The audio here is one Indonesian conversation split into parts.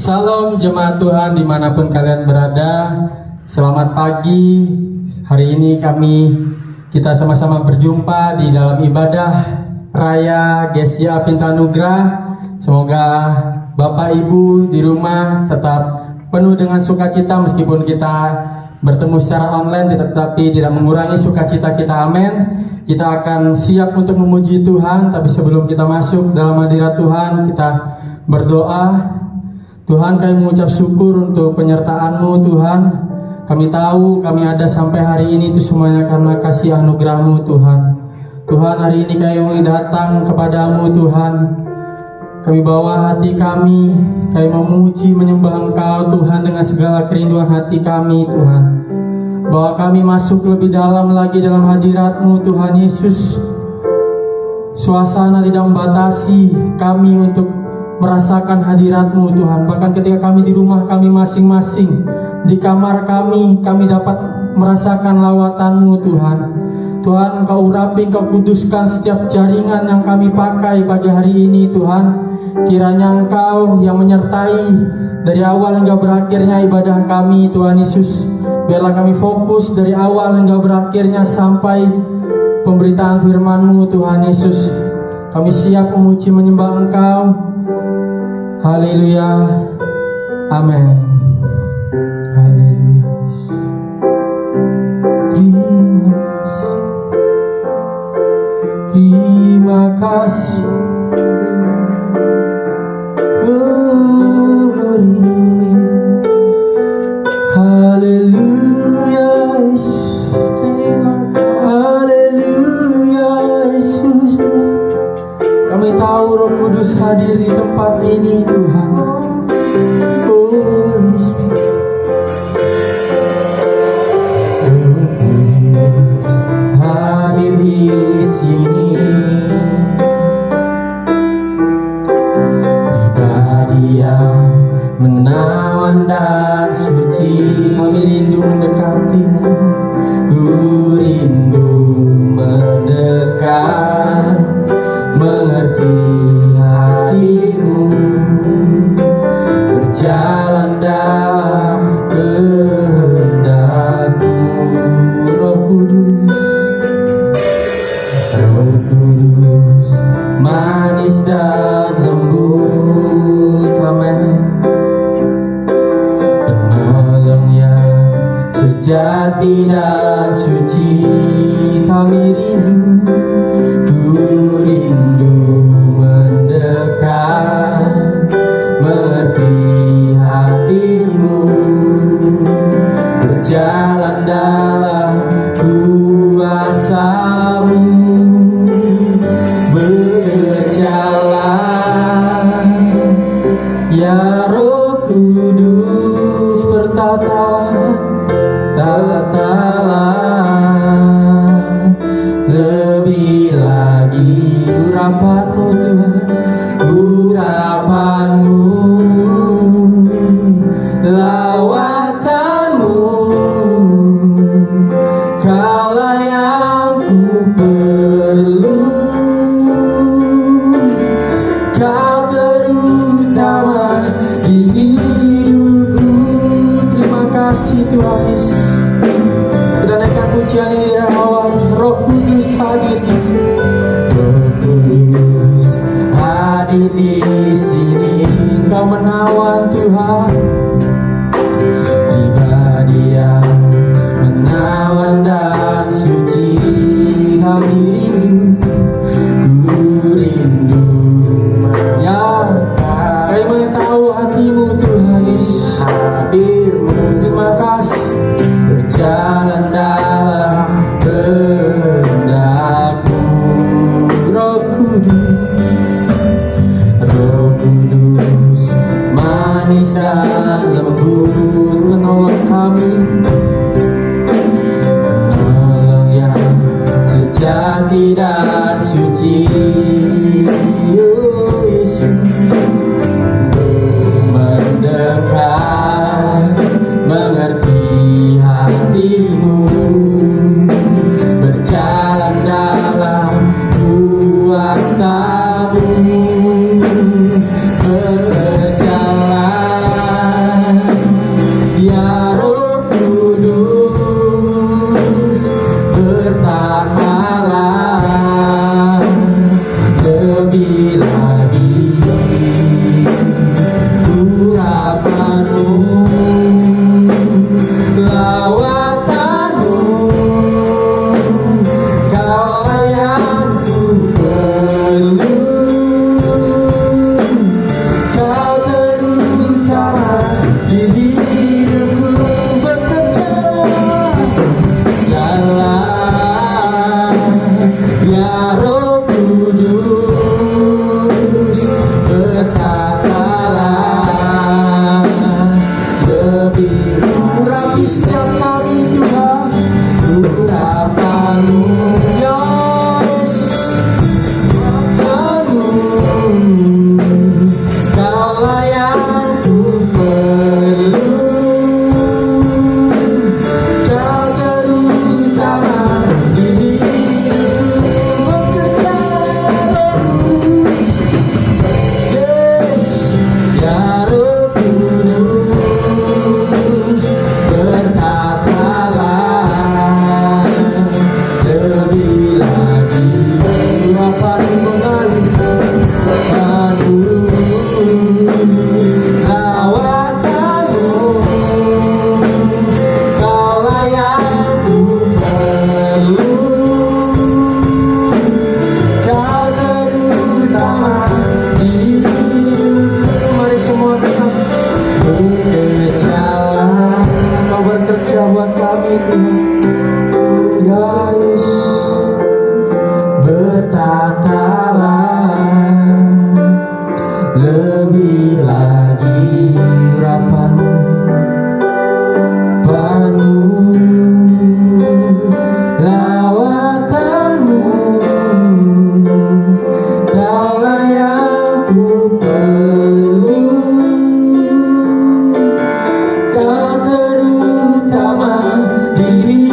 Salam jemaat Tuhan dimanapun kalian berada. Selamat pagi. Hari ini kita sama-sama berjumpa di dalam ibadah Raya Gesia Pintanugrah. Semoga Bapak Ibu di rumah tetap penuh dengan sukacita meskipun kita bertemu secara online, tetapi tidak mengurangi sukacita kita. Amin. Kita akan siap untuk memuji Tuhan, tapi sebelum kita masuk dalam hadirat Tuhan, kita berdoa. Tuhan, kami mengucap syukur untuk penyertaan-Mu Tuhan. Kami tahu kami ada sampai hari ini itu semuanya karena kasih anugerah-Mu Tuhan. Tuhan, hari ini kami datang kepadamu Tuhan. Kami bawa hati kami memuji menyembah Engkau Tuhan dengan segala kerinduan hati kami Tuhan. Bahwa kami masuk lebih dalam lagi dalam hadirat-Mu Tuhan Yesus. Suasana tidak membatasi kami untuk merasakan hadirat-Mu Tuhan. Bahkan ketika kami di rumah kami masing-masing, di kamar kami dapat merasakan lawatan-Mu Tuhan. Tuhan, Engkau urapi, Engkau kuduskan setiap jaringan yang kami pakai pagi hari ini Tuhan. Kiranya Engkau yang menyertai dari awal hingga berakhirnya ibadah kami Tuhan Yesus. Biarlah kami fokus dari awal hingga berakhirnya sampai pemberitaan firman-Mu Tuhan Yesus. Kami siap memuji menyembah Engkau. Haleluya. Amin. Haleluya. Terima kasih. Oh, glory. Haleluya. Haleluya Yesus. Kami tahu Roh Kudus hadir di tempat ini Tuhan. Holy Spirit. Roh Kudus hadir di sini. Pribadi yang menawan dan suci, kami rindu mendekati-Mu. Ku rindu mendekat, mengerti hatimu, berjalan dalam kehendak-Mu. Roh Kudus, manis dan lembut, amin. Penolong yang sejati dan suci, kami rindu. Rindu mendekat, mengerti hatimu, berjalan dalam kuasa-Mu, berjalan ya Roh Kudus, bertata-tatalah lebih lagi urapan-Mu Tuhan, urapan-Mu, lawatan-Mu, Kaulah yang ku perlu, Kau terutama di hidupku. Terima kasih Tuhan Yesus. Kita naikkan pujian ini dari awal. Roh Kudus hadir di sini. Roh Kudus hadir di sini. Engkau menawan Tuhan. Pribadi yang menawan dan suci, kami rindu. Ku rindu ya, kami mengetahui hati-Mu Tuhan Yesus. Hadir-Mu, terima kasih. Berjalan dalam kehendak-Mu. Roh Kudus, manis dan lembut, penolong kami, penolong yang sejati dan suci. Oh Yesus, mendekat, mengerti hati setiap kami Tuhan, urapan-Mu ya Yesus, urapan-Mu, Kaulah yang ku perlu, Kau terutama di hidupku, bekerja Roh-Mu, Yes, ya Roh Kudus, berkatalah lebih lagi, urapan-Mu mengalirkan padu, lawatan-Mu, Kaulah yang ku perlu, Kau terutama di hidupku. Mari semua kita bekerjalah, Kau bekerja buat kami Tuhan, ya Yesus, bertatalah lebih lagi, urapan-Mu penuh, lawatan-Mu, Kaulah yang ku perlu, Kau terutama di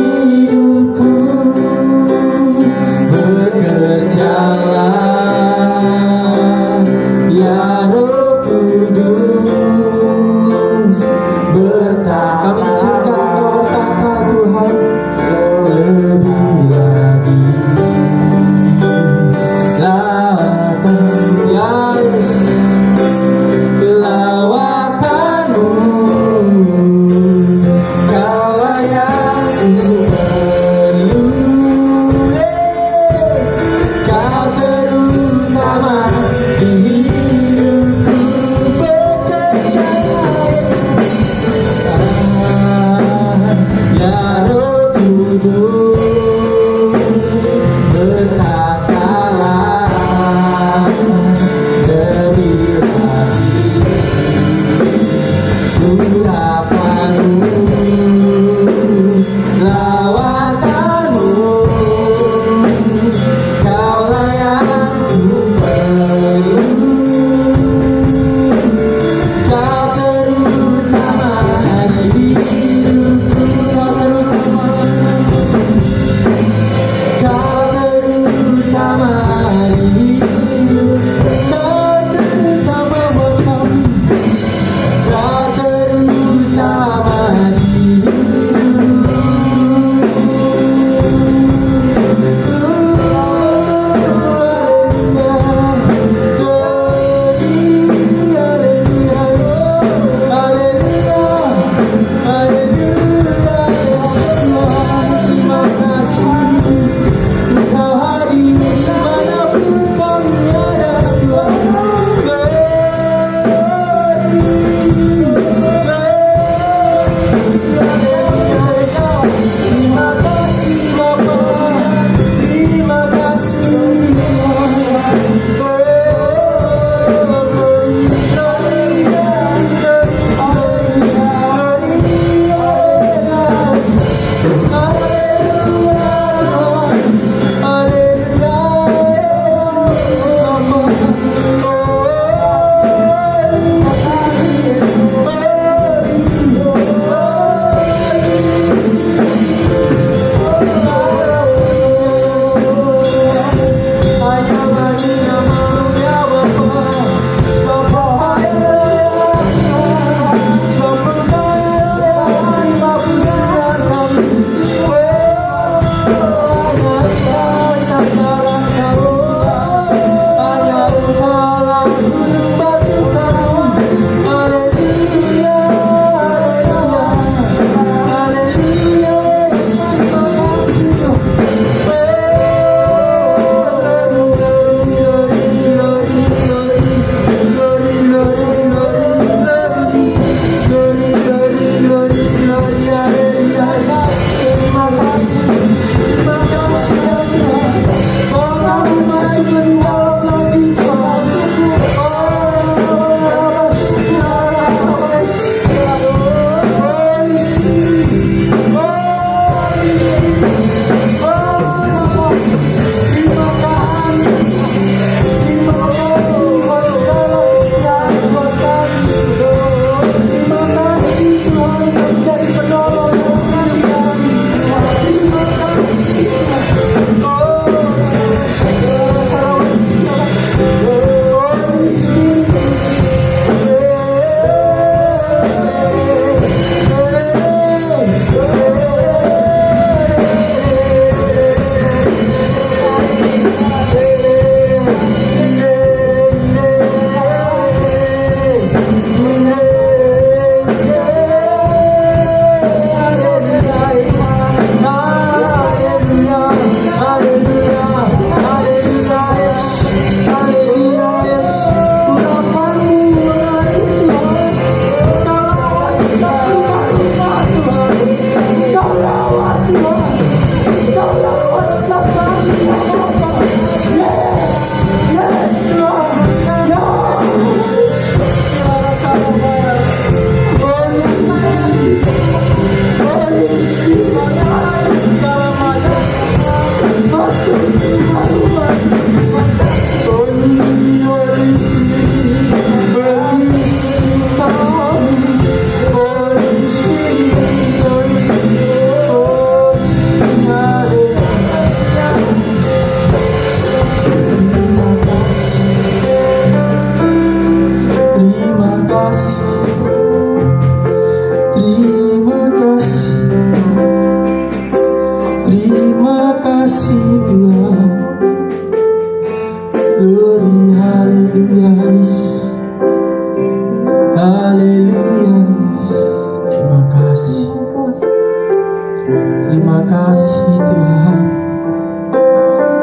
kasih Tuhan.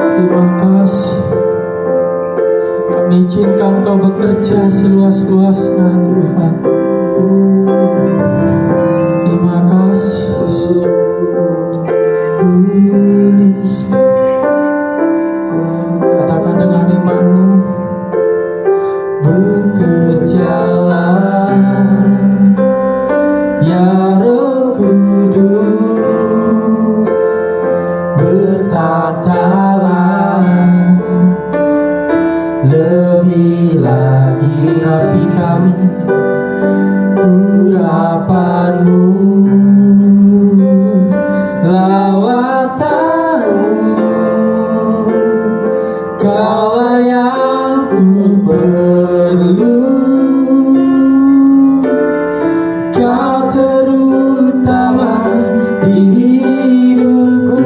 Terima kasih. Kami izinkan Kau bekerja seluas-luasnya Tuhan. Terima kasih. Katakan dengan imanmu, bekerjalah ya Roh Kudus, bertatalah lebih lagi rapi kami urapanmu, lawatanmu, Kaulah yang ku perlu, Kau terutama di hidupku,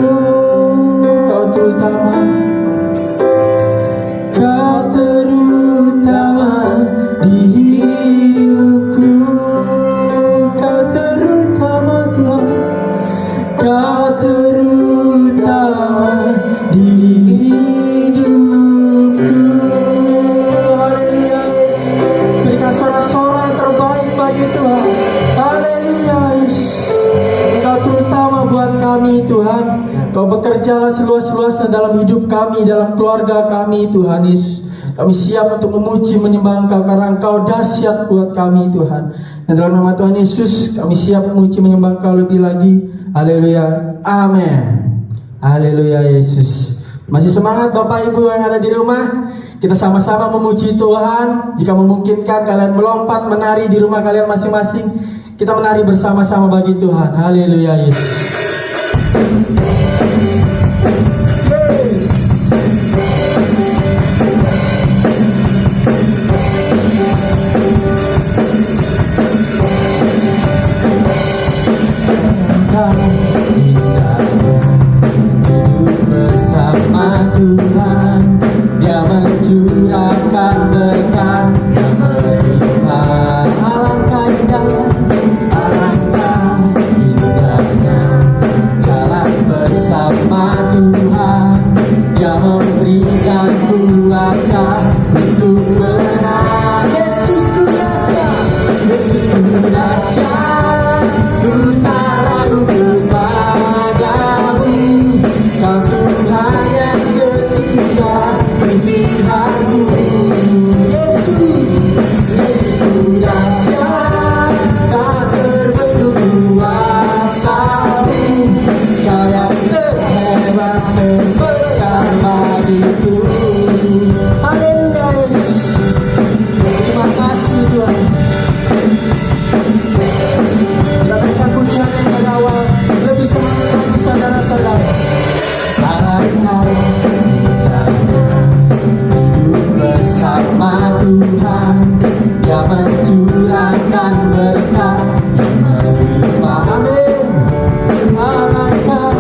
Kau terutama, Kau terutama di hidupku, Kau terutama Tuhan, Kau terutama di hidupku. Haleluya Yesus, berikan sorak-sorai yang terbaik bagi Tuhan. Haleluya Yesus, Kau terutama buat kami Tuhan. Kau bekerjalah seluas-luasnya dalam hidup kami, dalam keluarga kami Tuhan Yesus. Kami siap untuk memuji menyembah Engkau karena Engkau dahsyat buat kami Tuhan. Dan dalam nama Tuhan Yesus kami siap memuji menyembah Engkau lebih lagi. Haleluya, amin. Haleluya Yesus. Masih semangat Bapak Ibu yang ada di rumah? Kita sama-sama memuji Tuhan. Jika memungkinkan kalian melompat menari di rumah kalian masing-masing. Kita menari bersama-sama bagi Tuhan. Haleluya Yesus. Hidup bersama Tuhan, Dia mencurahkan berkat yang melimpah. Alangkah indahnya, alangkah indahnya jalan bersama Tuhan. Dia memberikan kuasa untuk menang. Yesus ku dahsyat, Yesus ku dahsyat, ku tak ragu kepadamu. Kau Tuhan yang setia di pihakku. Yesus, Yesus ku dahsyat, tak terbendung kuasa-Mu. Kau yang terhebat, terbesar bagiku. Haleluya Yesus, terima kasih Tuhan. Kita berikan pujian yang pada awal. Lebih semangat lagi saudara-saudara. Alangkah indahnya hidup bersama Tuhan, Dia mencurahkan berkat yang melimpah. Amin. Alangkah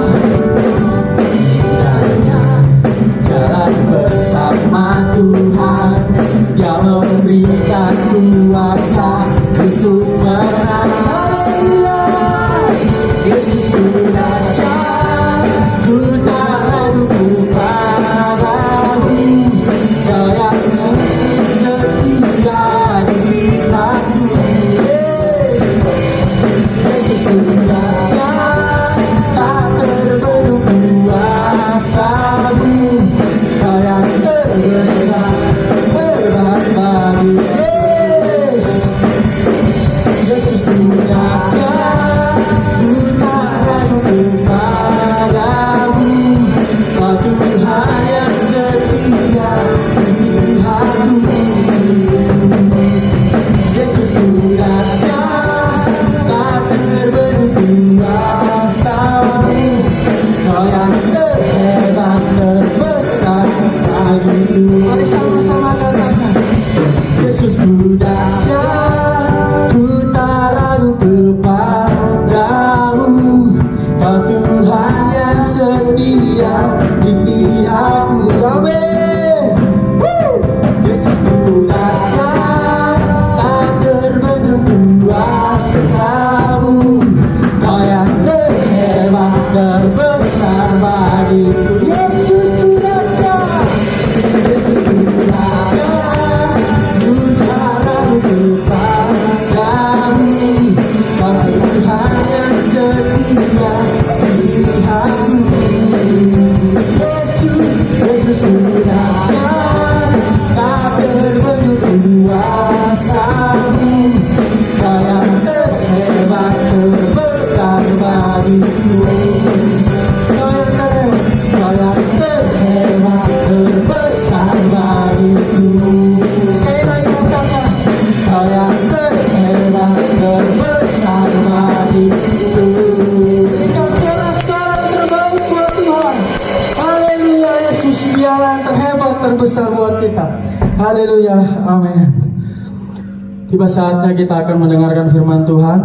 indahnya jalan bersama Tuhan, Dia memberikan kuasa untuk menang. Haleluya. Yesus ku dahsyat, ku tak ragu kepadamu. Kau yang setia di pihakku. Yesus ku dahsyat, tak terbendung kuasa-Mu. Kau yang terbesar, hebat bagiku. Yesus ku dahsyat, ku tak ragu kepadamu. Kau Tuhan yang setia di pihakku. Yesus ku dahsyat, tak terbendung kuasa-Mu. Kau yang terhebat, terbesar bagiku. Mari sama-sama katakan, Yesus ku dahsyat, ku tak ragu kepadamu. Kau Tuhan yang setia di pihakku. Amin. Yesus ku dahsyat, tak terbendung kuasa-Mu. Kau yang Haleluya, amin. Tiba saatnya kita akan mendengarkan firman Tuhan.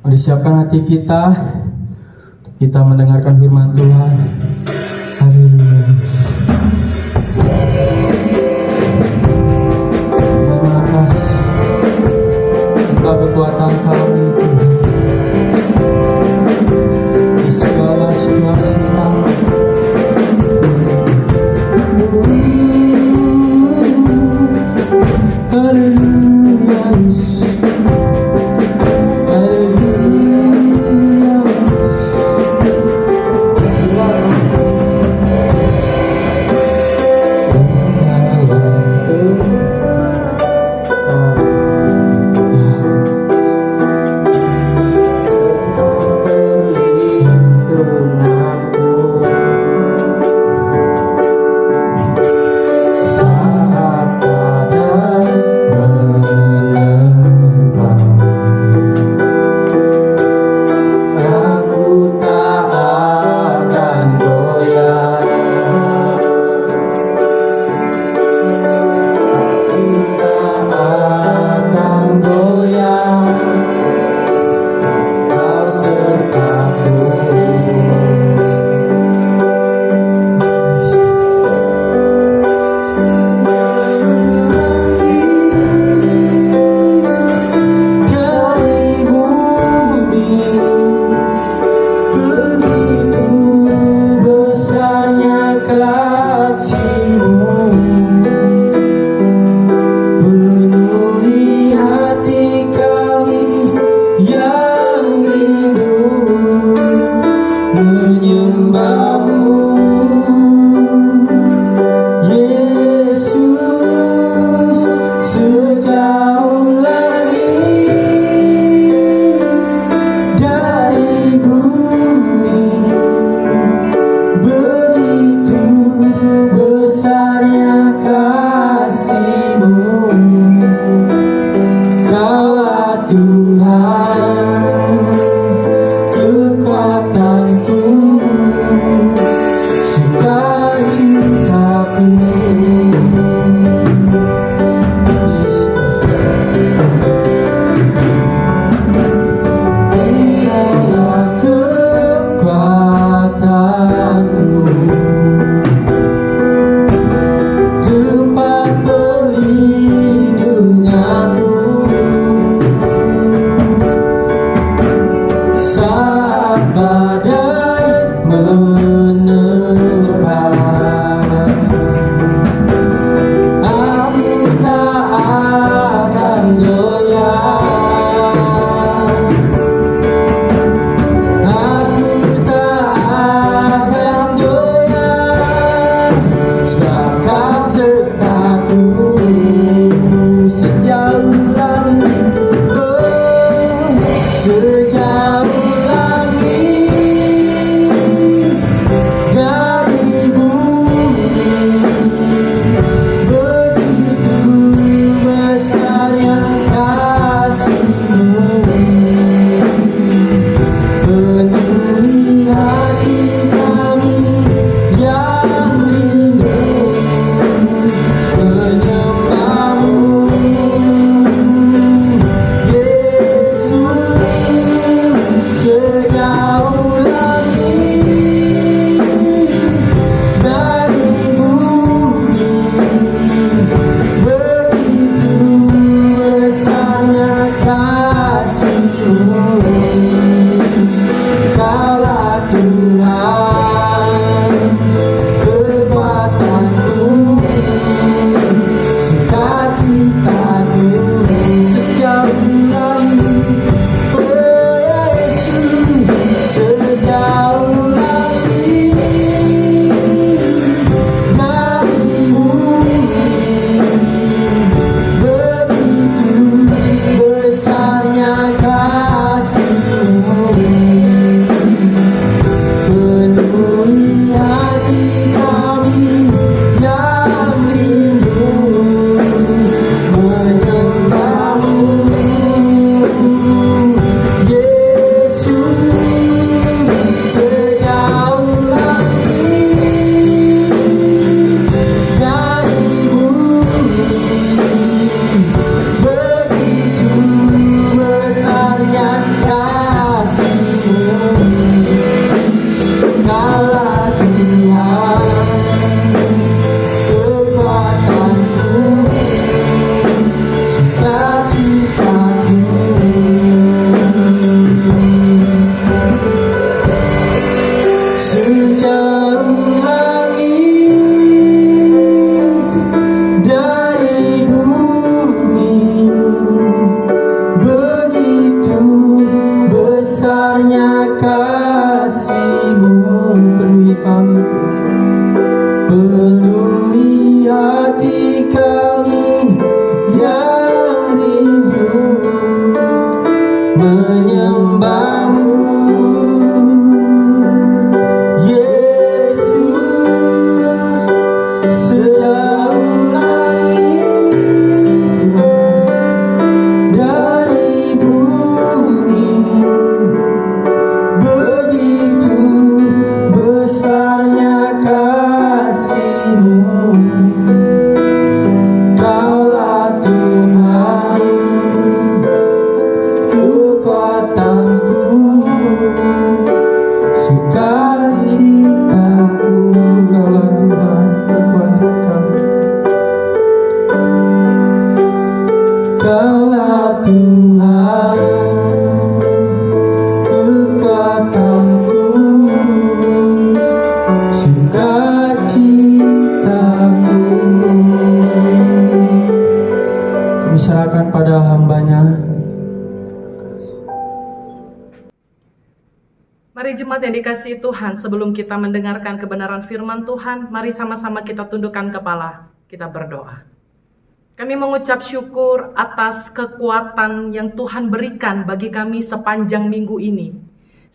Mari siapkan hati kita untuk kita mendengarkan firman Tuhan. Haleluya. Terima kasih. Engkau kekuatan kami, Tuhan. Di segala situasi kami. Sejauh menyembahmu, Yesus, sejauh langit dari bumi, begitu besarnya kasih-Mu. Kaulah Tuhan, kekuatanku, sukacitaku. Kaulah Tuhan, kekuatan kami. Kaulah Tuhan, kekuatanku, sukacitaku. Kami serahkan pada hamba-Nya. Mari jemaat yang dikasihi Tuhan, sebelum kita mendengarkan kebenaran firman Tuhan, mari sama-sama kita tundukkan kepala, kita berdoa. Kami mengucap syukur atas kekuatan yang Tuhan berikan bagi kami sepanjang minggu ini,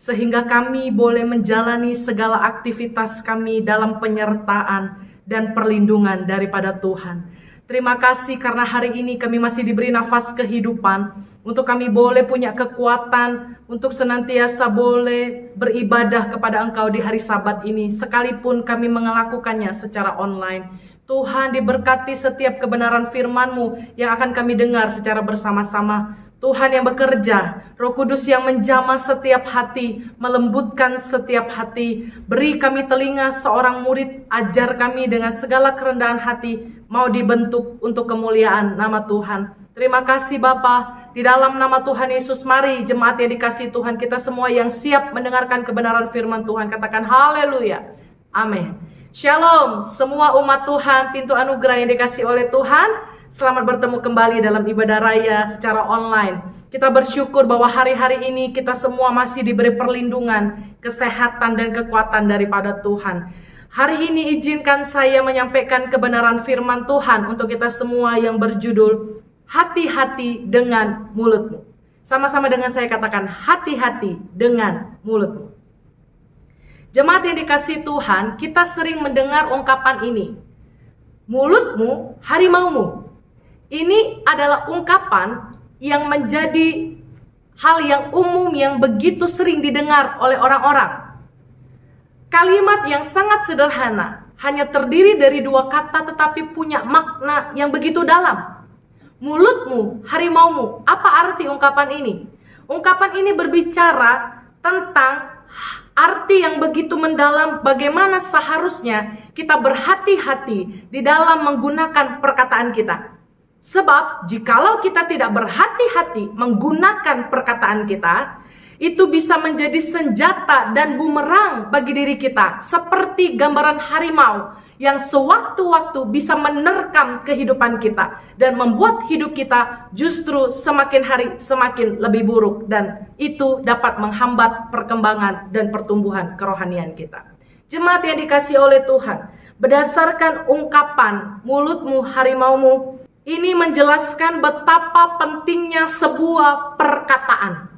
sehingga kami boleh menjalani segala aktivitas kami dalam penyertaan dan perlindungan daripada Tuhan. Terima kasih karena hari ini kami masih diberi nafas kehidupan, untuk kami boleh punya kekuatan untuk senantiasa boleh beribadah kepada Engkau di hari Sabat ini, sekalipun kami melakukannya secara online. Tuhan, diberkati setiap kebenaran firman-Mu yang akan kami dengar secara bersama-sama. Tuhan yang bekerja, Roh Kudus yang menjamah setiap hati, melembutkan setiap hati. Beri kami telinga seorang murid, ajar kami dengan segala kerendahan hati, mau dibentuk untuk kemuliaan nama Tuhan. Terima kasih Bapa. Di dalam nama Tuhan Yesus, mari jemaat yang dikasihi Tuhan, kita semua yang siap mendengarkan kebenaran firman Tuhan, katakan haleluya. Amin. Shalom semua umat Tuhan, pintu anugerah yang dikasihi oleh Tuhan. Selamat bertemu kembali dalam ibadah raya secara online. Kita bersyukur bahwa hari-hari ini kita semua masih diberi perlindungan, kesehatan dan kekuatan daripada Tuhan. Hari ini izinkan saya menyampaikan kebenaran firman Tuhan untuk kita semua yang berjudul hati-hati dengan mulutmu. Sama-sama dengan saya katakan, hati-hati dengan mulutmu. Jemaat yang dikasihi Tuhan, kita sering mendengar ungkapan ini. Mulutmu, harimaumu. Ini adalah ungkapan yang menjadi hal yang umum yang begitu sering didengar oleh orang-orang. Kalimat yang sangat sederhana, hanya terdiri dari dua kata tetapi punya makna yang begitu dalam. Mulutmu, harimaumu. Apa arti ungkapan ini? Ungkapan ini berbicara tentang arti yang begitu mendalam, bagaimana seharusnya kita berhati-hati di dalam menggunakan perkataan kita. Sebab jikalau kita tidak berhati-hati menggunakan perkataan kita, itu bisa menjadi senjata dan bumerang bagi diri kita, seperti gambaran harimau yang sewaktu-waktu bisa menerkam kehidupan kita dan membuat hidup kita justru semakin hari semakin lebih buruk, dan itu dapat menghambat perkembangan dan pertumbuhan kerohanian kita. Jemaat yang dikasihi oleh Tuhan, berdasarkan ungkapan mulutmu, harimaumu, ini menjelaskan betapa pentingnya sebuah perkataan.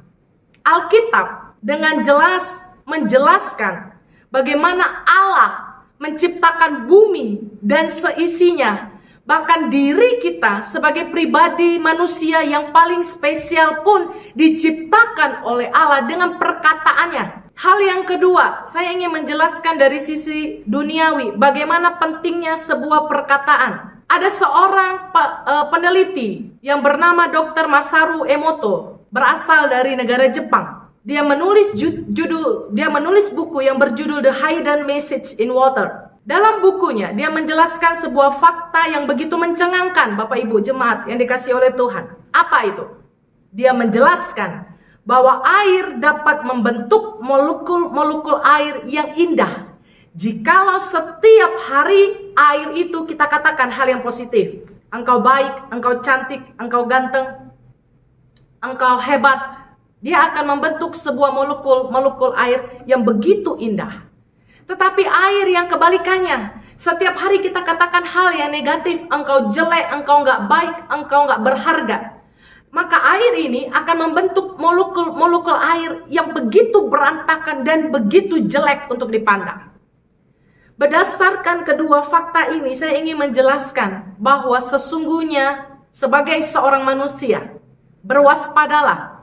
Alkitab dengan jelas menjelaskan bagaimana Allah menciptakan bumi dan seisinya. Bahkan diri kita sebagai pribadi manusia yang paling spesial pun diciptakan oleh Allah dengan perkataannya. Hal yang kedua, saya ingin menjelaskan dari sisi duniawi bagaimana pentingnya sebuah perkataan. Ada seorang peneliti yang bernama Dr. Masaru Emoto, berasal dari negara Jepang. Dia menulis buku yang berjudul The Hidden Message in Water. Dalam bukunya, dia menjelaskan sebuah fakta yang begitu mencengangkan, Bapak Ibu jemaat yang dikasihi oleh Tuhan. Apa itu? Dia menjelaskan bahwa air dapat membentuk molekul-molekul air yang indah. Jikalau setiap hari air itu kita katakan hal yang positif. Engkau baik, engkau cantik, engkau ganteng, engkau hebat. Dia akan membentuk sebuah molekul air yang begitu indah. Tetapi air yang kebalikannya, setiap hari kita katakan hal yang negatif. Engkau jelek, engkau nggak baik, engkau nggak berharga. maka air ini akan membentuk molekul-molekul air yang begitu berantakan dan begitu jelek untuk dipandang. Berdasarkan kedua fakta ini, saya ingin menjelaskan bahwa sesungguhnya sebagai seorang manusia, berwaspadalah.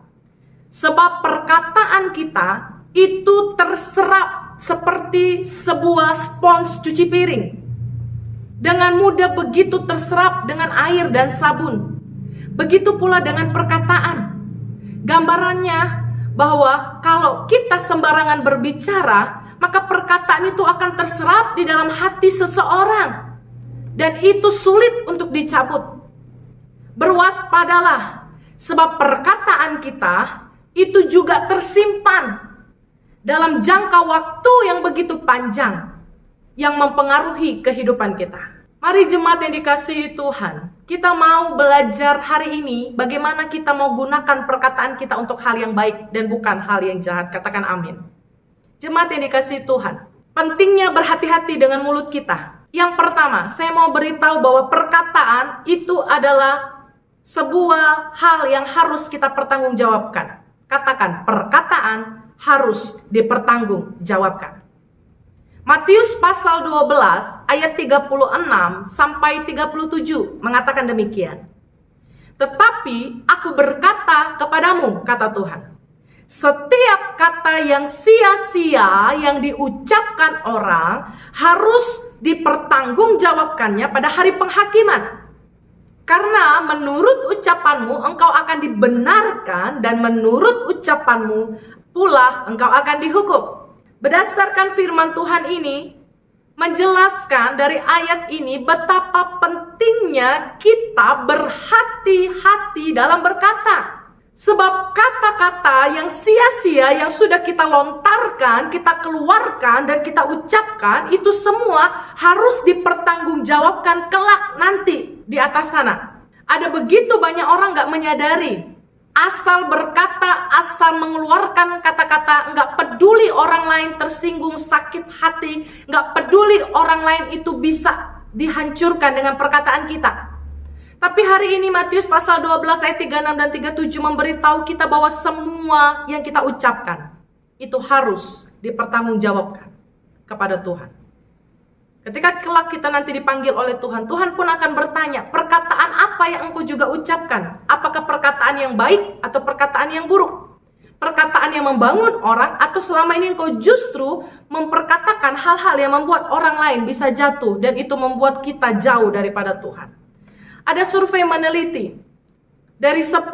Sebab perkataan kita itu terserap seperti sebuah spons cuci piring. Dengan mudah begitu terserap dengan air dan sabun. Begitu pula dengan perkataan. Gambarannya bahwa kalau kita sembarangan berbicara, maka perkataan itu akan terserap di dalam hati seseorang. Dan itu sulit untuk dicabut. Berwaspadalah, sebab perkataan kita itu juga tersimpan dalam jangka waktu yang begitu panjang yang mempengaruhi kehidupan kita. Mari jemaat yang dikasihi Tuhan, kita mau belajar hari ini bagaimana kita mau gunakan perkataan kita untuk hal yang baik dan bukan hal yang jahat. Katakan amin. Jemaat yang dikasihi Tuhan, pentingnya berhati-hati dengan mulut kita. Yang pertama, saya mau beritahu bahwa perkataan itu adalah sebuah hal yang harus kita pertanggungjawabkan. Katakan, perkataan harus dipertanggungjawabkan. Matius pasal 12 ayat 36 sampai 37 mengatakan demikian. Tetapi aku berkata kepadamu, kata Tuhan, setiap kata yang sia-sia yang diucapkan orang harus dipertanggungjawabkannya pada hari penghakiman. Karena menurut ucapanmu engkau akan dibenarkan dan menurut ucapanmu pula engkau akan dihukum. Berdasarkan firman Tuhan ini menjelaskan dari ayat ini betapa pentingnya kita berhati-hati dalam berkata. Sebab kata-kata yang sia-sia yang sudah kita lontarkan, kita keluarkan dan kita ucapkan itu semua harus dipertanggungjawabkan kelak nanti di atas sana. Ada begitu banyak orang gak menyadari, asal berkata, asal mengeluarkan kata-kata, gak peduli orang lain tersinggung, sakit hati, gak peduli orang lain itu bisa dihancurkan dengan perkataan kita. Tapi hari ini Matius pasal 12 ayat 36 dan 37 memberitahu kita bahwa semua yang kita ucapkan itu harus dipertanggungjawabkan kepada Tuhan. Ketika kelak kita nanti dipanggil oleh Tuhan, Tuhan pun akan bertanya, perkataan apa yang engkau juga ucapkan? Apakah perkataan yang baik atau perkataan yang buruk? Perkataan yang membangun orang atau selama ini engkau justru memperkatakan hal-hal yang membuat orang lain bisa jatuh dan itu membuat kita jauh daripada Tuhan. Ada survei meneliti, dari 10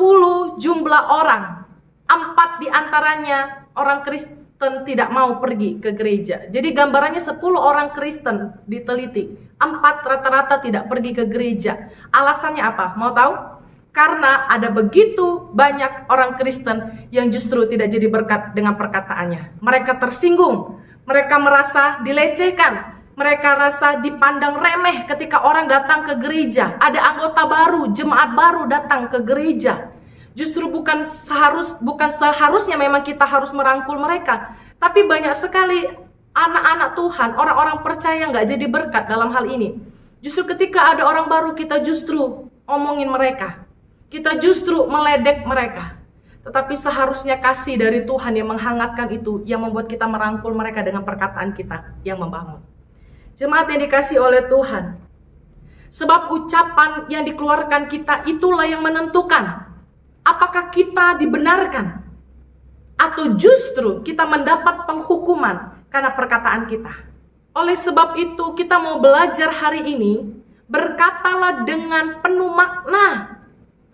jumlah orang, 4 diantaranya orang Kristen tidak mau pergi ke gereja. Jadi gambarannya 10 orang Kristen diteliti, 4 rata-rata tidak pergi ke gereja. Alasannya apa? Mau tahu? Karena ada begitu banyak orang Kristen yang justru tidak jadi berkat dengan perkataannya. Mereka tersinggung, mereka merasa dilecehkan. Mereka rasa dipandang remeh ketika orang datang ke gereja. Ada anggota baru, jemaat baru datang ke gereja. Justru bukan seharusnya memang kita harus merangkul mereka. Tapi banyak sekali anak-anak Tuhan, orang-orang percaya nggak jadi berkat dalam hal ini. Justru ketika ada orang baru kita justru omongin mereka. Kita justru meledek mereka. Tetapi seharusnya kasih dari Tuhan yang menghangatkan itu, yang membuat kita merangkul mereka dengan perkataan kita yang membangun. Jemaat yang dikasih oleh Tuhan. Sebab ucapan yang dikeluarkan kita itulah yang menentukan apakah kita dibenarkan atau justru kita mendapat penghukuman karena perkataan kita. Oleh sebab itu kita mau belajar hari ini, berkatalah dengan penuh makna,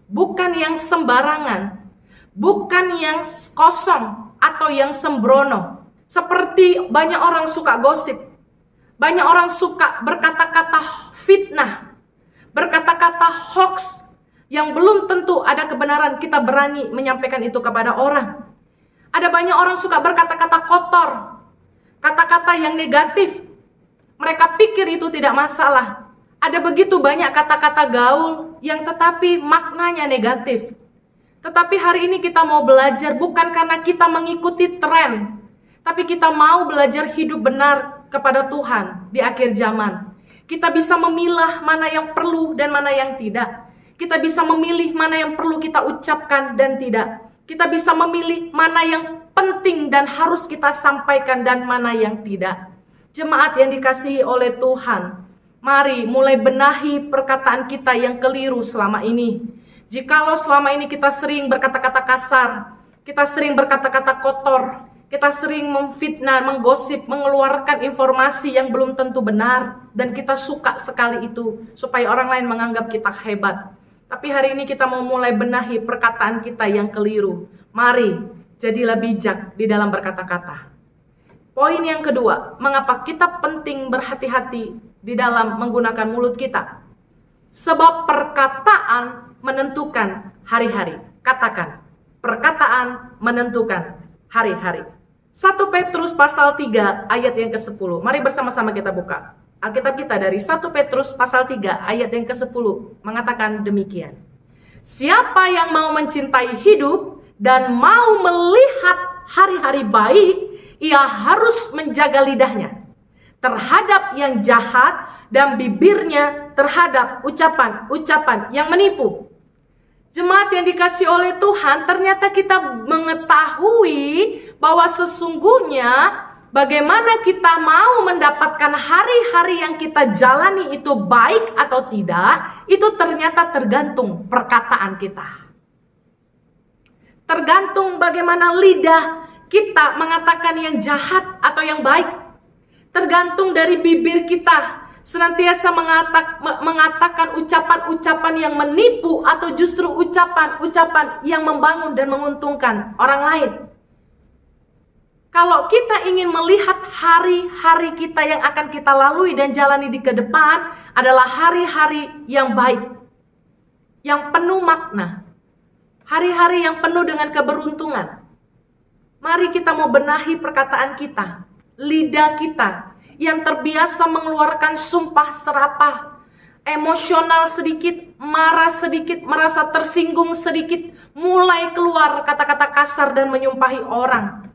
bukan yang sembarangan, bukan yang kosong atau yang sembrono. Seperti banyak orang suka gosip. Banyak orang suka berkata-kata fitnah, berkata-kata hoax yang belum tentu ada kebenaran, kita berani menyampaikan itu kepada orang. Ada banyak orang suka berkata-kata kotor, kata-kata yang negatif. Mereka pikir itu tidak masalah. Ada begitu banyak kata-kata gaul yang tetapi maknanya negatif. Tetapi hari ini kita mau belajar bukan karena kita mengikuti tren, tapi kita mau belajar hidup benar kepada Tuhan di akhir zaman. Kita bisa memilah mana yang perlu dan mana yang tidak. Kita bisa memilih mana yang perlu kita ucapkan dan tidak. Kita bisa memilih mana yang penting dan harus kita sampaikan dan mana yang tidak. Jemaat yang dikasihi oleh Tuhan, mari mulai benahi perkataan kita yang keliru selama ini. Jikalau selama ini kita sering berkata-kata kasar, kita sering berkata-kata kotor, kita sering memfitnah, menggosip, mengeluarkan informasi yang belum tentu benar, dan kita suka sekali itu supaya orang lain menganggap kita hebat. Tapi hari ini kita mau mulai benahi perkataan kita yang keliru. Mari jadilah bijak di dalam berkata-kata. Poin yang kedua, mengapa kita penting berhati-hati di dalam menggunakan mulut kita? Sebab perkataan menentukan hari-hari. Katakan, perkataan menentukan hari-hari. 1 Petrus pasal 3 ayat yang ke-10. Mari bersama-sama kita buka Alkitab kita dari 1 Petrus pasal 3 ayat yang ke-10 mengatakan demikian. Siapa yang mau mencintai hidup dan mau melihat hari-hari baik, ia harus menjaga lidahnya terhadap yang jahat dan bibirnya terhadap ucapan-ucapan yang menipu. Jemaat yang dikasih oleh Tuhan, ternyata kita mengetahui bahwa sesungguhnya bagaimana kita mau mendapatkan hari-hari yang kita jalani itu baik atau tidak, itu ternyata tergantung perkataan kita. Tergantung bagaimana lidah kita mengatakan yang jahat atau yang baik. Tergantung dari bibir kita senantiasa mengatakan ucapan-ucapan yang menipu atau justru ucapan-ucapan yang membangun dan menguntungkan orang lain. Kalau kita ingin melihat hari-hari kita yang akan kita lalui dan jalani di ke depan adalah hari-hari yang baik, yang penuh makna, hari-hari yang penuh dengan keberuntungan. Mari kita mau benahi perkataan kita, lidah kita yang terbiasa mengeluarkan sumpah serapah, emosional sedikit, marah sedikit, merasa tersinggung sedikit, mulai keluar kata-kata kasar dan menyumpahi orang.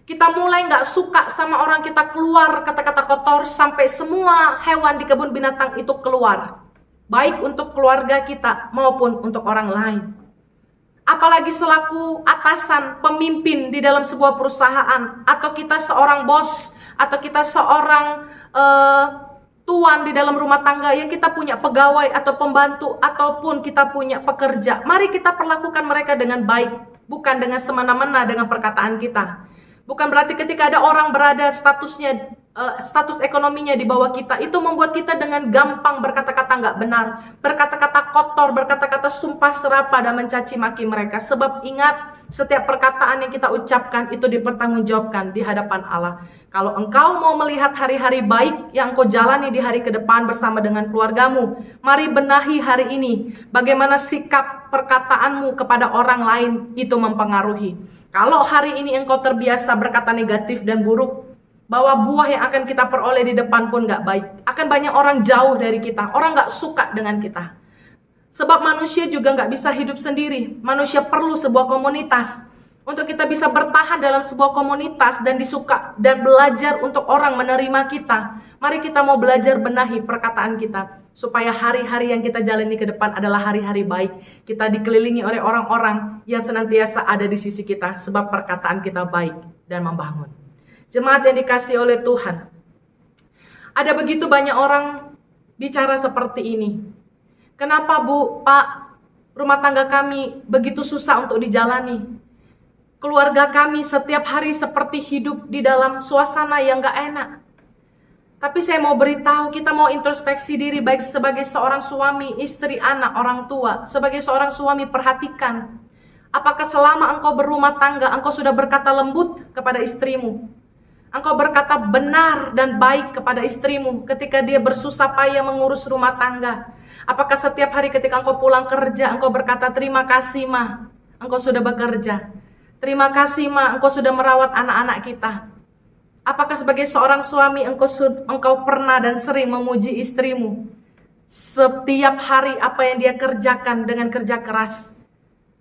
Kita mulai gak suka sama orang, kita keluar kata-kata kotor sampai semua hewan di kebun binatang itu keluar. Baik untuk keluarga kita maupun untuk orang lain. Apalagi selaku atasan, pemimpin di dalam sebuah perusahaan, atau kita seorang bos, atau kita seorang tuan di dalam rumah tangga yang kita punya pegawai atau pembantu, ataupun kita punya pekerja. Mari kita perlakukan mereka dengan baik, bukan dengan semena-mena dengan perkataan kita. Bukan berarti ketika ada orang berada status ekonominya di bawah kita, itu membuat kita dengan gampang berkata-kata nggak benar, berkata-kata kotor, berkata-kata sumpah serapah dan mencaci maki mereka. Sebab ingat, setiap perkataan yang kita ucapkan itu dipertanggungjawabkan di hadapan Allah. Kalau engkau mau melihat hari-hari baik yang engkau jalani di hari ke depan bersama dengan keluargamu, mari benahi hari ini. Bagaimana sikap perkataanmu kepada orang lain itu mempengaruhi. Kalau hari ini engkau terbiasa berkata negatif dan buruk, bahwa buah yang akan kita peroleh di depan pun gak baik. Akan banyak orang jauh dari kita, orang gak suka dengan kita. Sebab manusia juga gak bisa hidup sendiri. Manusia perlu sebuah komunitas. Untuk kita bisa bertahan dalam sebuah komunitas dan disuka dan belajar untuk orang menerima kita, mari kita mau belajar benahi perkataan kita. Supaya hari-hari yang kita jalani ke depan adalah hari-hari baik. Kita dikelilingi oleh orang-orang yang senantiasa ada di sisi kita. Sebab perkataan kita baik dan membangun. Jemaat yang dikasihi oleh Tuhan, ada begitu banyak orang bicara seperti ini. Kenapa Bu, Pak, rumah tangga kami begitu susah untuk dijalani? Keluarga kami setiap hari seperti hidup di dalam suasana yang gak enak. Tapi saya mau beritahu, kita mau introspeksi diri baik sebagai seorang suami, istri, anak, orang tua. Sebagai seorang suami, perhatikan. Apakah selama engkau berumah tangga, engkau sudah berkata lembut kepada istrimu? Engkau berkata benar dan baik kepada istrimu ketika dia bersusah payah mengurus rumah tangga? Apakah setiap hari ketika engkau pulang kerja, engkau berkata terima kasih Ma, engkau sudah bekerja. Terima kasih Ma, engkau sudah merawat anak-anak kita. Apakah sebagai seorang suami engkau pernah dan sering memuji istrimu? Setiap hari apa yang dia kerjakan dengan kerja keras.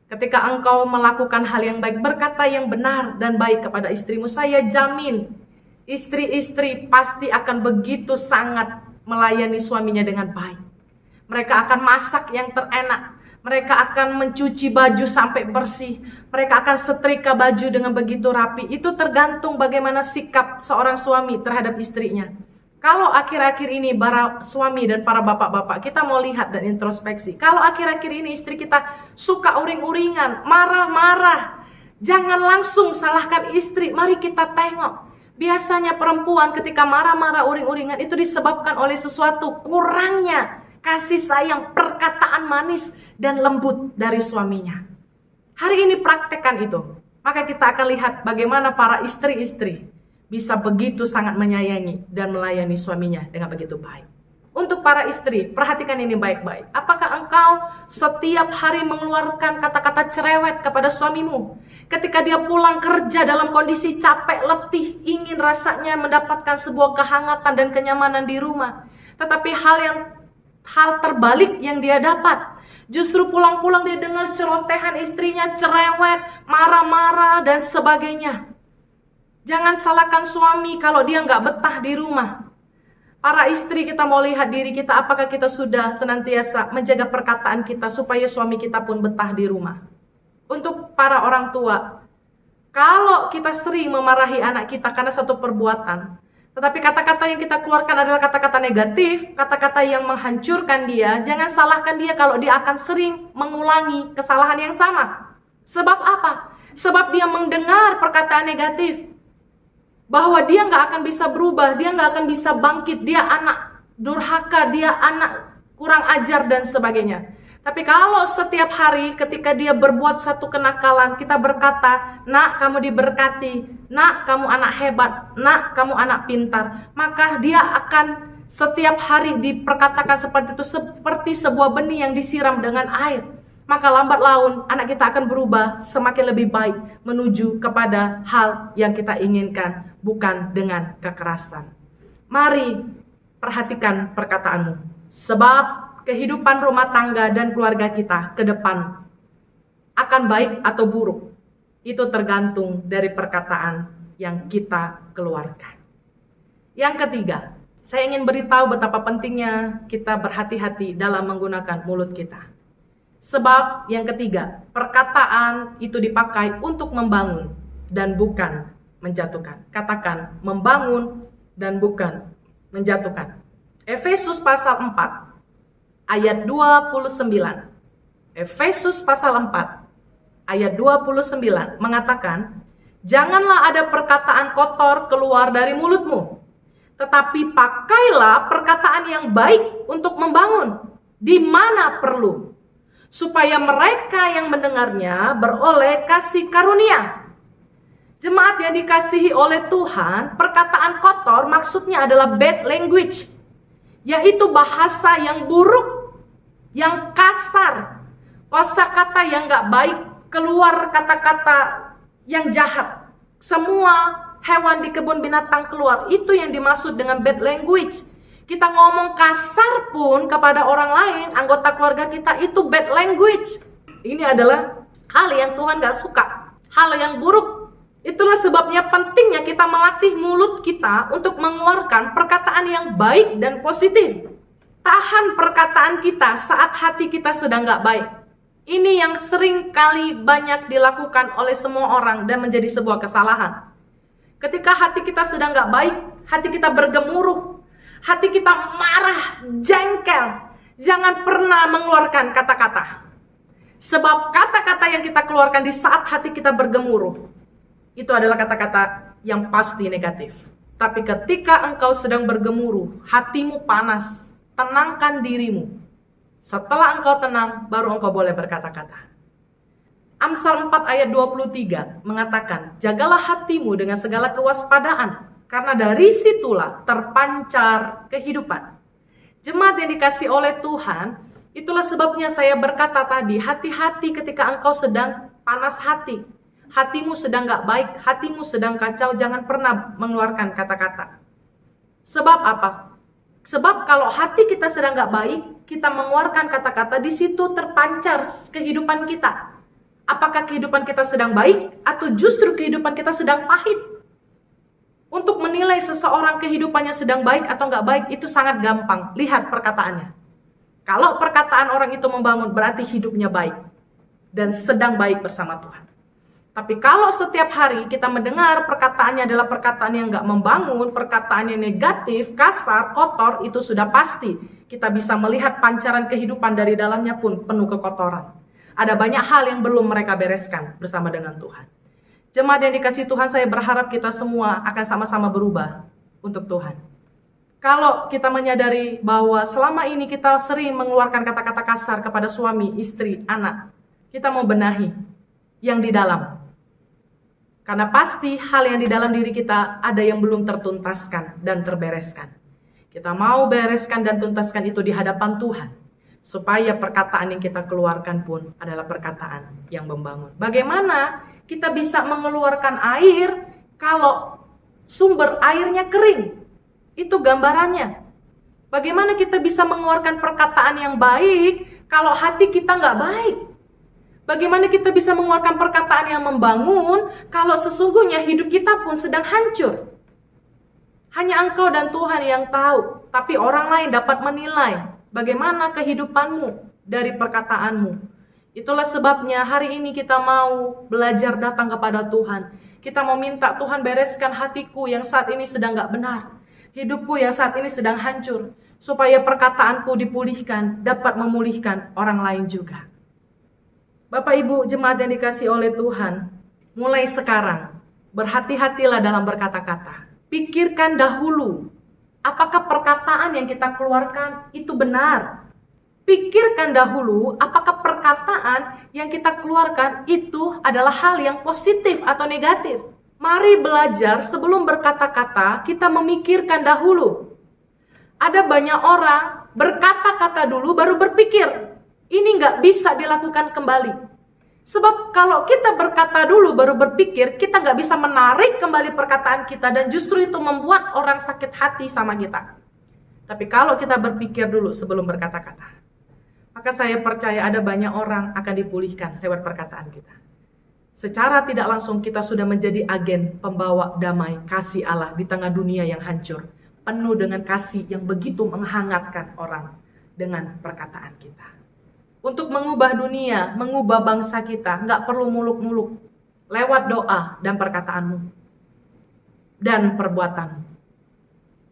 Ketika engkau melakukan hal yang baik, berkata yang benar dan baik kepada istrimu, saya jamin istri-istri pasti akan begitu sangat melayani suaminya dengan baik. Mereka akan masak yang terenak. Mereka akan mencuci baju sampai bersih. Mereka akan setrika baju dengan begitu rapi. Itu tergantung bagaimana sikap seorang suami terhadap istrinya. Kalau akhir-akhir ini para suami dan para bapak-bapak, kita mau lihat dan introspeksi. Kalau akhir-akhir ini istri kita suka uring-uringan, marah-marah, jangan langsung salahkan istri. Mari kita tengok. Biasanya perempuan ketika marah-marah, uring-uringan itu disebabkan oleh sesuatu kurangnya kasih sayang, perkataan manis dan lembut dari suaminya. Hari ini praktekkan itu. Maka kita akan lihat bagaimana para istri-istri bisa begitu sangat menyayangi dan melayani suaminya dengan begitu baik. Untuk para istri, perhatikan ini baik-baik. Apakah engkau setiap hari mengeluarkan kata-kata cerewet kepada suamimu? Ketika dia pulang kerja dalam kondisi capek, letih, ingin rasanya mendapatkan sebuah kehangatan dan kenyamanan di rumah. Tetapi hal terbalik yang dia dapat. Justru pulang-pulang dia dengar celotehan istrinya, cerewet, marah-marah, dan sebagainya. Jangan salahkan suami kalau dia nggak betah di rumah. Para istri, kita mau lihat diri kita, apakah kita sudah senantiasa menjaga perkataan kita supaya suami kita pun betah di rumah. Untuk para orang tua, kalau kita sering memarahi anak kita karena satu perbuatan, tetapi kata-kata yang kita keluarkan adalah kata-kata negatif, kata-kata yang menghancurkan dia, jangan salahkan dia kalau dia akan sering mengulangi kesalahan yang sama. Sebab apa? Sebab dia mendengar perkataan negatif, bahwa dia nggak akan bisa berubah, dia nggak akan bisa bangkit, dia anak durhaka, dia anak kurang ajar dan sebagainya. Tapi kalau setiap hari ketika dia berbuat satu kenakalan, kita berkata, nak kamu diberkati, nak kamu anak hebat, nak kamu anak pintar, maka dia akan setiap hari diperkatakan seperti itu, seperti sebuah benih yang disiram dengan air. Maka lambat laun anak kita akan berubah semakin lebih baik menuju kepada hal yang kita inginkan, bukan dengan kekerasan. Mari perhatikan perkataanmu, sebab kehidupan rumah tangga dan keluarga kita ke depan akan baik atau buruk. Itu tergantung dari perkataan yang kita keluarkan. Yang ketiga, saya ingin beritahu betapa pentingnya kita berhati-hati dalam menggunakan mulut kita. Sebab yang ketiga, perkataan itu dipakai untuk membangun dan bukan menjatuhkan. Katakan, membangun dan bukan menjatuhkan. Efesus pasal 4 ayat 29. Efesus pasal 4 ayat 29 mengatakan, janganlah ada perkataan kotor keluar dari mulutmu, tetapi pakailah perkataan yang baik untuk membangun di mana perlu, supaya mereka yang mendengarnya beroleh kasih karunia. Jemaat yang dikasihi oleh Tuhan, perkataan kotor maksudnya adalah bad language, yaitu bahasa yang buruk, yang kasar, kosakata yang gak baik, keluar kata-kata yang jahat. Semua hewan di kebun binatang keluar, itu yang dimaksud dengan bad language. Kita ngomong kasar pun kepada orang lain, anggota keluarga kita, itu bad language. Ini adalah hal yang Tuhan gak suka, hal yang buruk. Itulah sebabnya pentingnya kita melatih mulut kita untuk mengeluarkan perkataan yang baik dan positif. Tahan perkataan kita saat hati kita sedang gak baik. Ini yang sering kali banyak dilakukan oleh semua orang dan menjadi sebuah kesalahan. Ketika hati kita sedang gak baik, hati kita bergemuruh, hati kita marah, jengkel, jangan pernah mengeluarkan kata-kata. Sebab kata-kata yang kita keluarkan di saat hati kita bergemuruh, itu adalah kata-kata yang pasti negatif. Tapi ketika engkau sedang bergemuruh, hatimu panas, tenangkan dirimu. Setelah engkau tenang, baru engkau boleh berkata-kata. Amsal 4 ayat 23 mengatakan, jagalah hatimu dengan segala kewaspadaan, karena dari situlah terpancar kehidupan. Jemaat yang dikasih oleh Tuhan, itulah sebabnya saya berkata tadi, hati-hati ketika engkau sedang panas hati. Hatimu sedang gak baik, hatimu sedang kacau, jangan pernah mengeluarkan kata-kata. Sebab apa? Sebab kalau hati kita sedang gak baik, kita mengeluarkan kata-kata, di situ terpancar kehidupan kita. Apakah kehidupan kita sedang baik atau justru kehidupan kita sedang pahit? Untuk menilai seseorang kehidupannya sedang baik atau nggak baik itu sangat gampang. Lihat perkataannya. Kalau perkataan orang itu membangun, berarti hidupnya baik dan sedang baik bersama Tuhan. Tapi kalau setiap hari kita mendengar perkataannya adalah perkataan yang nggak membangun, perkataan yang negatif, kasar, kotor, itu sudah pasti kita bisa melihat pancaran kehidupan dari dalamnya pun penuh kekotoran. Ada banyak hal yang belum mereka bereskan bersama dengan Tuhan. Jemaat yang dikasihi Tuhan, saya berharap kita semua akan sama-sama berubah untuk Tuhan. Kalau kita menyadari bahwa selama ini kita sering mengeluarkan kata-kata kasar kepada suami, istri, anak, kita mau benahi yang di dalam. Karena pasti hal yang di dalam diri kita ada yang belum tertuntaskan dan terbereskan. Kita mau bereskan dan tuntaskan itu di hadapan Tuhan. Supaya perkataan yang kita keluarkan pun adalah perkataan yang membangun. Bagaimana kita bisa mengeluarkan air kalau sumber airnya kering? Itu gambarannya. Bagaimana kita bisa mengeluarkan perkataan yang baik kalau hati kita nggak baik? Bagaimana kita bisa mengeluarkan perkataan yang membangun kalau sesungguhnya hidup kita pun sedang hancur? Hanya Engkau dan Tuhan yang tahu, tapi orang lain dapat menilai bagaimana kehidupanmu dari perkataanmu. Itulah sebabnya hari ini kita mau belajar datang kepada Tuhan. Kita mau minta Tuhan bereskan hatiku yang saat ini sedang nggak benar. Hidupku yang saat ini sedang hancur, supaya perkataanku dipulihkan, dapat memulihkan orang lain juga. Bapak Ibu jemaat yang dikasihi oleh Tuhan, mulai sekarang berhati-hatilah dalam berkata-kata. Pikirkan dahulu, apakah perkataan yang kita keluarkan itu benar? Pikirkan dahulu, apakah perkataan yang kita keluarkan itu adalah hal yang positif atau negatif? Mari belajar sebelum berkata-kata, kita memikirkan dahulu. Ada banyak orang berkata-kata dulu baru berpikir. Ini nggak bisa dilakukan kembali. Sebab kalau kita berkata dulu baru berpikir, kita nggak bisa menarik kembali perkataan kita dan justru itu membuat orang sakit hati sama kita. Tapi kalau kita berpikir dulu sebelum berkata-kata, maka saya percaya ada banyak orang akan dipulihkan lewat perkataan kita. Secara tidak langsung kita sudah menjadi agen pembawa damai kasih Allah di tengah dunia yang hancur. Penuh dengan kasih yang begitu menghangatkan orang dengan perkataan kita. Untuk mengubah dunia, mengubah bangsa kita, nggak perlu muluk-muluk. Lewat doa dan perkataanmu. Dan perbuatanmu.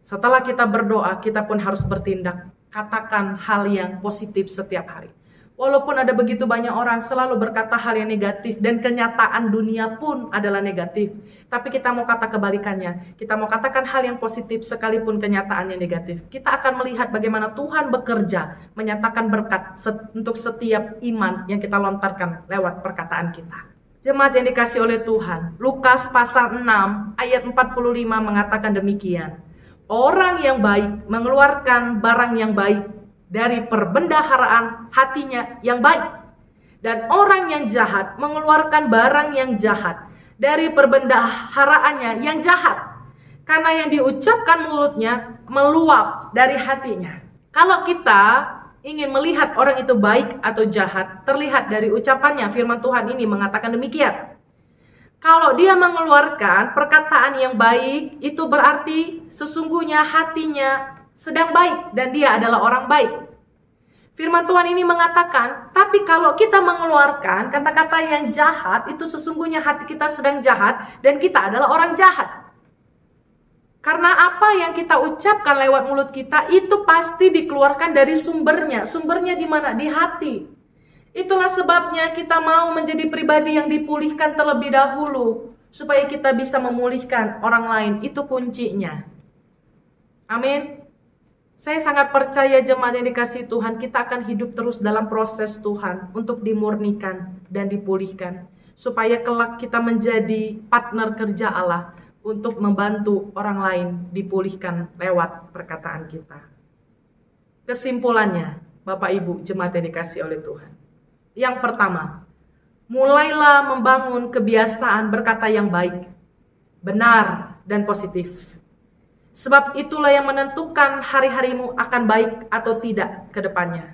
Setelah kita berdoa, kita pun harus bertindak. Katakan hal yang positif setiap hari. Walaupun ada begitu banyak orang selalu berkata hal yang negatif dan kenyataan dunia pun adalah negatif. Tapi kita mau kata kebalikannya. Kita mau katakan hal yang positif sekalipun kenyataannya negatif. Kita akan melihat bagaimana Tuhan bekerja menyatakan berkat untuk setiap iman yang kita lontarkan lewat perkataan kita. Jemaat yang dikasihi oleh Tuhan, Lukas pasal 6 ayat 45 mengatakan demikian. Orang yang baik mengeluarkan barang yang baik dari perbendaharaan hatinya yang baik. Dan orang yang jahat mengeluarkan barang yang jahat dari perbendaharaannya yang jahat. Karena yang diucapkan mulutnya meluap dari hatinya. Kalau kita ingin melihat orang itu baik atau jahat, terlihat dari ucapannya. Firman Tuhan ini mengatakan demikian. Kalau dia mengeluarkan perkataan yang baik, itu berarti sesungguhnya hatinya sedang baik dan dia adalah orang baik. Firman Tuhan ini mengatakan, tapi kalau kita mengeluarkan kata-kata yang jahat, itu sesungguhnya hati kita sedang jahat dan kita adalah orang jahat. Karena apa yang kita ucapkan lewat mulut kita itu pasti dikeluarkan dari sumbernya. Sumbernya di mana? Di hati. Itulah sebabnya kita mau menjadi pribadi yang dipulihkan terlebih dahulu supaya kita bisa memulihkan orang lain. Itu kuncinya. Amin. Saya sangat percaya jemaat yang dikasihi Tuhan, kita akan hidup terus dalam proses Tuhan untuk dimurnikan dan dipulihkan. Supaya kelak kita menjadi partner kerja Allah untuk membantu orang lain dipulihkan lewat perkataan kita. Kesimpulannya, Bapak Ibu jemaat yang dikasihi oleh Tuhan. Yang pertama, mulailah membangun kebiasaan berkata yang baik, benar, dan positif. Sebab itulah yang menentukan hari-harimu akan baik atau tidak ke depannya.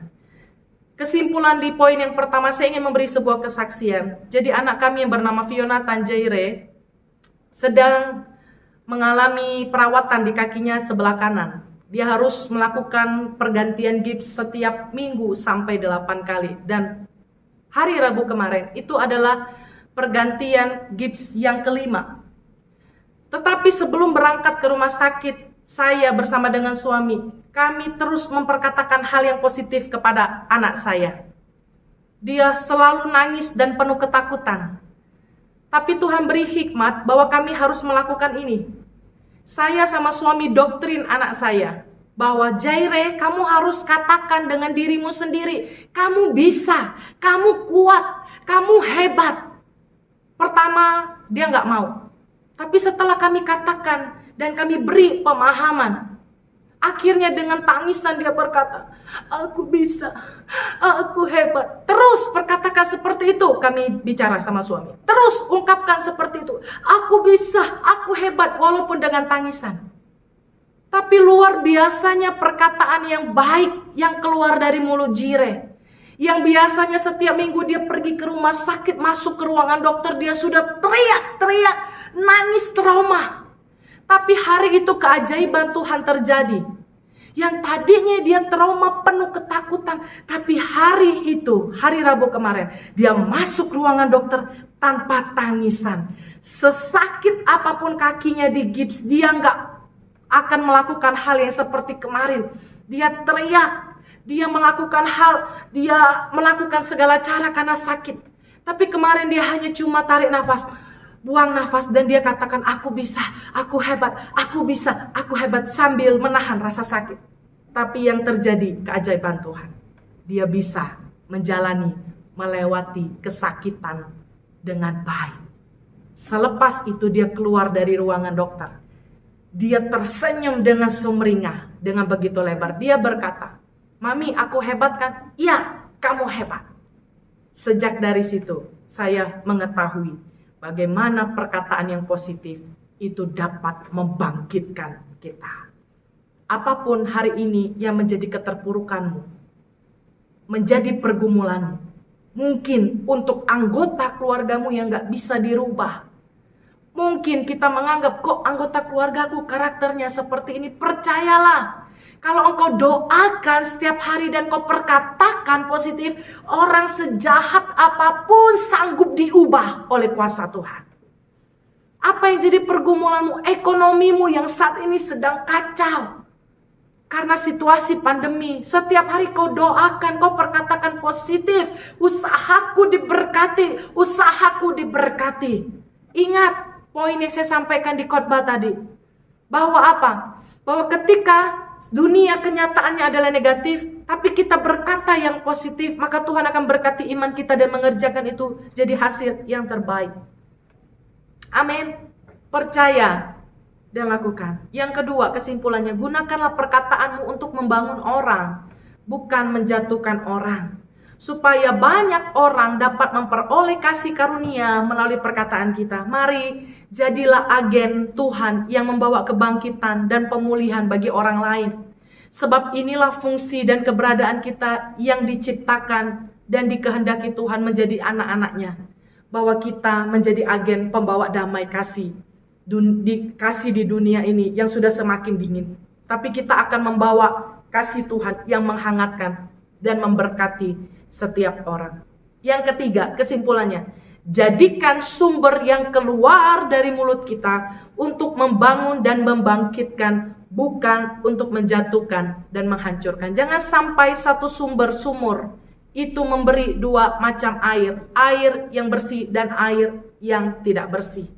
Kesimpulan di poin yang pertama, saya ingin memberi sebuah kesaksian. Jadi anak kami yang bernama Fiona Tanjaire sedang mengalami perawatan di kakinya sebelah kanan. Dia harus melakukan pergantian gips setiap minggu sampai 8 kali. Dan hari Rabu kemarin itu adalah pergantian gips yang kelima. Tetapi sebelum berangkat ke rumah sakit, saya bersama dengan suami, kami terus memperkatakan hal yang positif kepada anak saya. Dia selalu nangis dan penuh ketakutan. Tapi Tuhan beri hikmat bahwa kami harus melakukan ini. Saya sama suami doktrin anak saya bahwa Jaire, kamu harus katakan dengan dirimu sendiri, kamu bisa, kamu kuat, kamu hebat. Pertama dia nggak mau, tapi setelah kami katakan dan kami beri pemahaman, akhirnya dengan tangisan dia berkata, aku bisa, aku hebat. Terus perkatakan seperti itu, kami bicara sama suami. Terus ungkapkan seperti itu, aku bisa, aku hebat, walaupun dengan tangisan. Tapi luar biasanya perkataan yang baik yang keluar dari mulut Jire. Yang biasanya setiap minggu dia pergi ke rumah sakit, masuk ke ruangan dokter, dia sudah teriak-teriak, nangis trauma. Tapi hari itu keajaiban Tuhan terjadi. Yang tadinya dia trauma penuh ketakutan. Tapi hari itu, hari Rabu kemarin, dia masuk ruangan dokter tanpa tangisan. Sesakit apapun kakinya di gips, dia nggak akan melakukan hal yang seperti kemarin. Dia teriak, dia melakukan segala cara karena sakit. Tapi kemarin dia hanya cuma tarik nafas, buang nafas, dan dia katakan, aku bisa, aku hebat, aku bisa, aku hebat, sambil menahan rasa sakit. Tapi yang terjadi keajaiban Tuhan. Dia bisa menjalani, melewati kesakitan dengan baik. Selepas itu dia keluar dari ruangan dokter. Dia tersenyum dengan sumringah, dengan begitu lebar. Dia berkata, Mami, aku hebat kan? Iya, kamu hebat. Sejak dari situ, saya mengetahui bagaimana perkataan yang positif itu dapat membangkitkan kita. Apapun hari ini yang menjadi keterpurukanmu, menjadi pergumulanmu, mungkin untuk anggota keluargamu yang gak bisa dirubah. Mungkin kita menganggap, kok anggota keluargaku karakternya seperti ini. Percayalah, kalau engkau doakan setiap hari dan kau perkatakan positif, orang sejahat apapun sanggup diubah oleh kuasa Tuhan. Apa yang jadi pergumulanmu? Ekonomimu yang saat ini sedang kacau karena situasi pandemi. Setiap hari kau doakan, kau perkatakan positif, usahaku diberkati, usahaku diberkati. Ingat poin yang saya sampaikan di khotbah tadi, bahwa apa? Bahwa ketika dunia kenyataannya adalah negatif, tapi kita berkata yang positif, maka Tuhan akan berkati iman kita dan mengerjakan itu jadi hasil yang terbaik. Amin. Percaya dan lakukan. Yang kedua, kesimpulannya, gunakanlah perkataanmu untuk membangun orang, bukan menjatuhkan orang. Supaya banyak orang dapat memperoleh kasih karunia melalui perkataan kita. Mari, jadilah agen Tuhan yang membawa kebangkitan dan pemulihan bagi orang lain. Sebab inilah fungsi dan keberadaan kita yang diciptakan dan dikehendaki Tuhan menjadi anak-anaknya. Bahwa kita menjadi agen pembawa damai kasih di dunia ini yang sudah semakin dingin. Tapi kita akan membawa kasih Tuhan yang menghangatkan dan memberkati setiap orang. Yang ketiga, kesimpulannya, jadikan sumber yang keluar dari mulut kita untuk membangun dan membangkitkan, bukan untuk menjatuhkan dan menghancurkan. Jangan sampai satu sumur itu memberi dua macam air, air yang bersih dan air yang tidak bersih.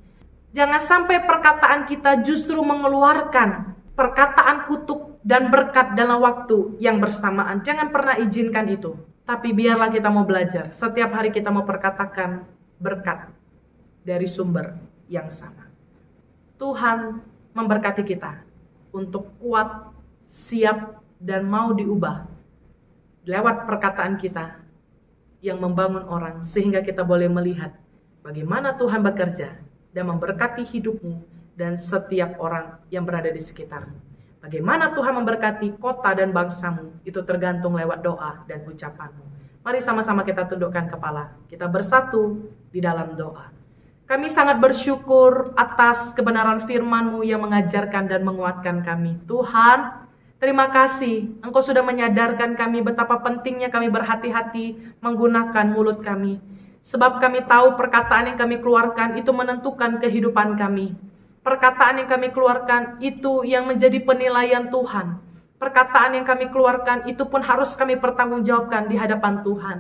Jangan sampai perkataan kita justru mengeluarkan perkataan kutuk dan berkat dalam waktu yang bersamaan. Jangan pernah izinkan itu. Tapi biarlah kita mau belajar. Setiap hari kita mau perkatakan berkat dari sumber yang sama. Tuhan memberkati kita untuk kuat, siap, dan mau diubah lewat perkataan kita yang membangun orang. Sehingga kita boleh melihat bagaimana Tuhan bekerja dan memberkati hidupmu dan setiap orang yang berada di sekitarmu. Bagaimana Tuhan memberkati kota dan bangsamu, itu tergantung lewat doa dan ucapanmu. Mari sama-sama kita tundukkan kepala. Kita bersatu di dalam doa. Kami sangat bersyukur atas kebenaran firman-Mu yang mengajarkan dan menguatkan kami. Tuhan, Terima kasih, Engkau sudah menyadarkan kami betapa pentingnya kami berhati-hati menggunakan mulut kami. Sebab kami tahu perkataan yang kami keluarkan itu menentukan kehidupan kami. Perkataan yang kami keluarkan itu yang menjadi penilaian Tuhan. Perkataan yang kami keluarkan itu pun harus kami pertanggungjawabkan di hadapan Tuhan.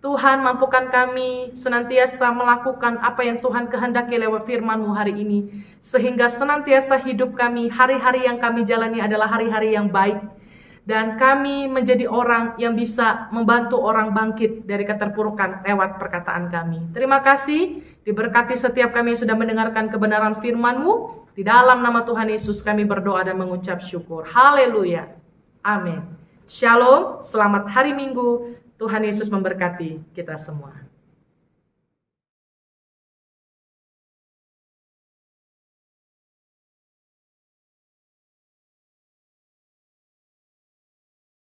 Tuhan, mampukan kami senantiasa melakukan apa yang Tuhan kehendaki lewat firman-Mu hari ini. Sehingga senantiasa hidup kami, hari-hari yang kami jalani adalah hari-hari yang baik. Dan kami menjadi orang yang bisa membantu orang bangkit dari keterpurukan lewat perkataan kami. Terima kasih, diberkati setiap kami yang sudah mendengarkan kebenaran firman-Mu. Di dalam nama Tuhan Yesus kami berdoa dan mengucap syukur. Haleluya. Amin. Shalom, selamat hari Minggu. Tuhan Yesus memberkati kita semua.